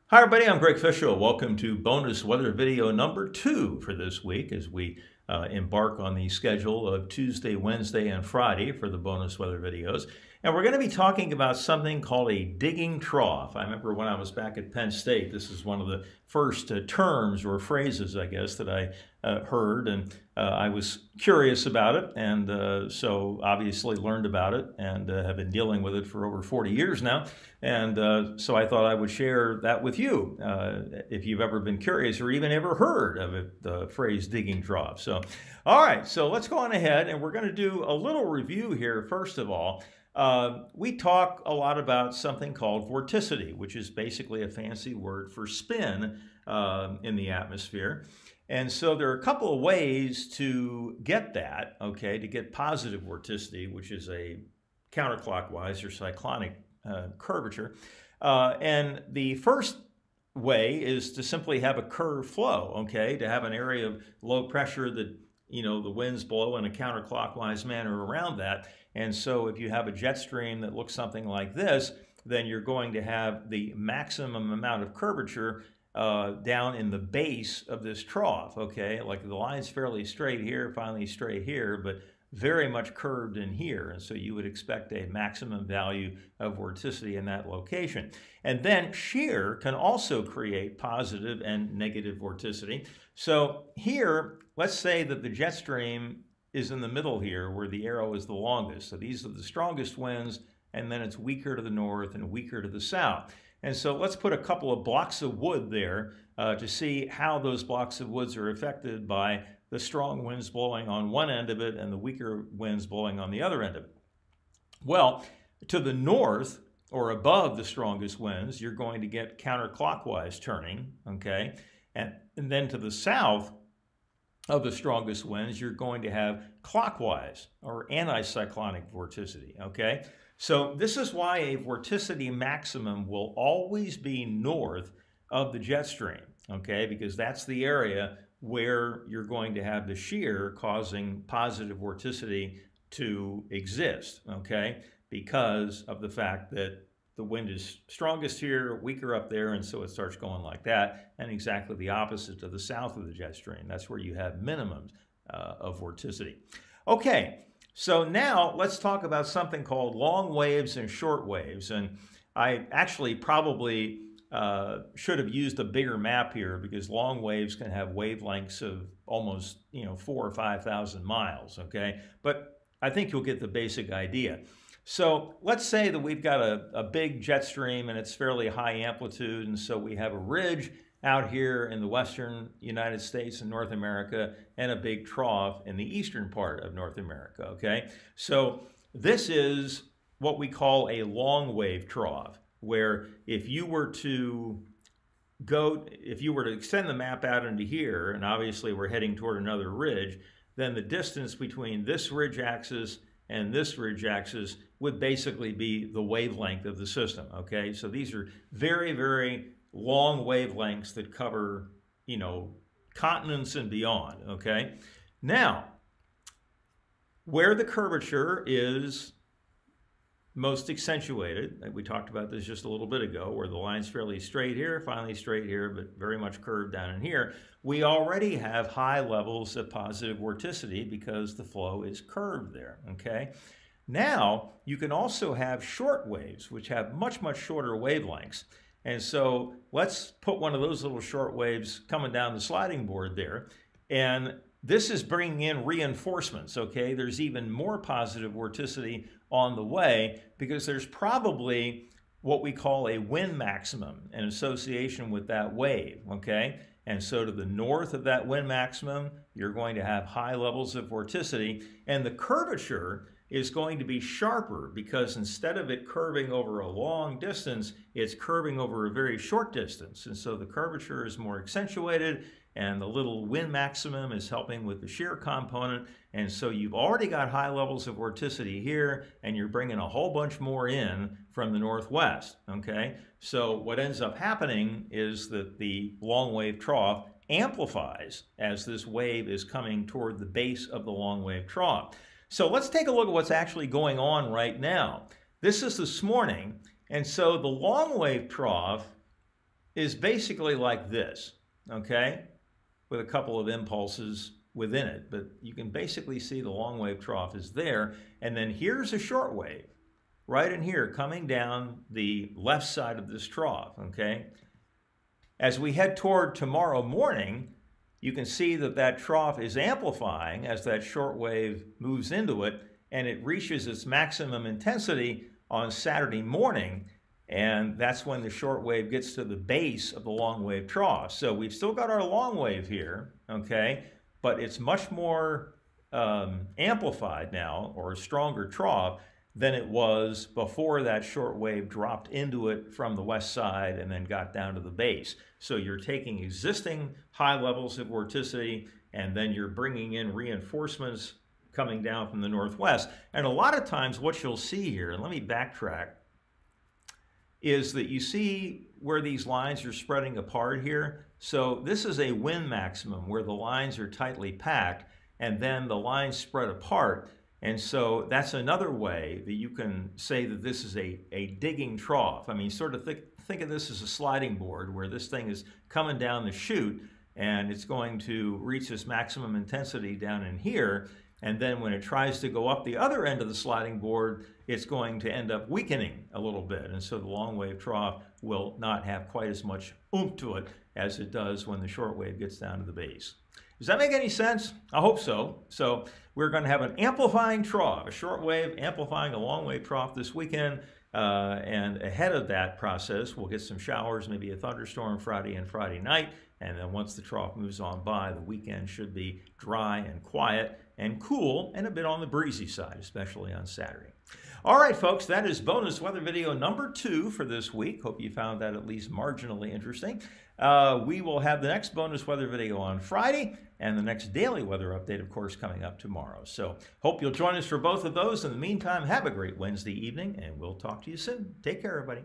Hi everybody, I'm Greg Fishel. Welcome to bonus weather video number 2 for this week as we embark on the schedule of Tuesday, Wednesday, and Friday for the bonus weather videos. And we're going to be talking about something called a digging trough. I remember when I was back at Penn State, this is one of the first terms or phrases, I guess, that I heard, and I was curious about it, and so obviously learned about it and have been dealing with it for over 40 years now. And so I thought I would share that with you if you've ever been curious or even ever heard of it, the phrase digging trough. So, all right, so let's go on ahead and we're going to do a little review here. First of all, we talk a lot about something called vorticity, which is basically a fancy word for spin in the atmosphere. And so there are a couple of ways to get that, okay, to get positive vorticity, which is a counterclockwise or cyclonic curvature. And the first way is to simply have a curved flow, okay, to have an area of low pressure that, you know, the winds blow in a counterclockwise manner around that. And so if you have a jet stream that looks something like this, then you're going to have the maximum amount of curvature down in the base of this trough, okay? Like the line's fairly straight here, finally straight here, but very much curved in here. And so you would expect a maximum value of vorticity in that location. And then shear can also create positive and negative vorticity. So here, let's say that the jet stream is in the middle here where the arrow is the longest. So these are the strongest winds, and then it's weaker to the north and weaker to the south. And so let's put a couple of blocks of wood there to see how those blocks of woods are affected by the strong winds blowing on one end of it and the weaker winds blowing on the other end of it. Well, to the north or above the strongest winds, you're going to get counterclockwise turning, okay? And then to the south of the strongest winds, you're going to have clockwise or anticyclonic vorticity, okay? So this is why a vorticity maximum will always be north of the jet stream, okay? Because that's the area where you're going to have the shear causing positive vorticity to exist, okay? Because of the fact that the wind is strongest here, weaker up there, and so it starts going like that, and exactly the opposite to the south of the jet stream. That's where you have minimums of vorticity. Okay, so now let's talk about something called long waves and short waves. And I actually probably should have used a bigger map here because long waves can have wavelengths of almost, 4,000 or 5,000 miles, okay? But I think you'll get the basic idea. So let's say that we've got a big jet stream and it's fairly high amplitude, and so we have a ridge out here in the western United States and North America and a big trough in the eastern part of North America, okay? So this is what we call a long wave trough, where if you were to extend the map out into here, and obviously we're heading toward another ridge, then the distance between this ridge axis and this ridge axis would basically be the wavelength of the system, okay? So these are very, very long wavelengths that cover, continents and beyond, okay? Now, where the curvature is most accentuated, we talked about this just a little bit ago, where the line's fairly straight here, finally straight here, but very much curved down in here, we already have high levels of positive vorticity because the flow is curved there, okay? Now, you can also have short waves, which have much, much shorter wavelengths. And so let's put one of those little short waves coming down the sliding board there. And this is bringing in reinforcements, okay? There's even more positive vorticity on the way because there's probably what we call a wind maximum in association with that wave, okay? And so to the north of that wind maximum, you're going to have high levels of vorticity, and the curvature is going to be sharper because instead of it curving over a long distance, it's curving over a very short distance. And so the curvature is more accentuated, and the little wind maximum is helping with the shear component. And so you've already got high levels of vorticity here, and you're bringing a whole bunch more in from the northwest, okay? So what ends up happening is that the long wave trough amplifies as this wave is coming toward the base of the long wave trough. So let's take a look at what's actually going on right now. This is this morning, and so the long wave trough is basically like this, okay, with a couple of impulses within it. But you can basically see the long wave trough is there. And then here's a short wave right in here coming down the left side of this trough, okay? As we head toward tomorrow morning, you can see that that trough is amplifying as that short wave moves into it, and it reaches its maximum intensity on Saturday morning. And that's when the short wave gets to the base of the long wave trough. So we've still got our long wave here, okay, but it's much more amplified now, or a stronger trough, than it was before that short wave dropped into it from the west side and then got down to the base. So you're taking existing high levels of vorticity, and then you're bringing in reinforcements coming down from the northwest. And a lot of times what you'll see here, and let me backtrack, is that you see where these lines are spreading apart here. So this is a wind maximum where the lines are tightly packed and then the lines spread apart. And so that's another way that you can say that this is a digging trough. I mean, sort of think of this as a sliding board where this thing is coming down the chute and it's going to reach its maximum intensity down in here. And then when it tries to go up the other end of the sliding board, it's going to end up weakening a little bit. And so the long wave trough will not have quite as much oomph to it as it does when the short wave gets down to the base. Does that make any sense? I hope so. So we're going to have an amplifying trough, a short wave amplifying a long wave trough this weekend. And ahead of that process, we'll get some showers, maybe a thunderstorm Friday and Friday night. And then once the trough moves on by, the weekend should be dry and quiet and cool and a bit on the breezy side, especially on Saturday. All right, folks, that is bonus weather video number 2 for this week. Hope you found that at least marginally interesting. We will have the next bonus weather video on Friday and the next daily weather update, of course, coming up tomorrow. So hope you'll join us for both of those. In the meantime, have a great Wednesday evening, and we'll talk to you soon. Take care, everybody.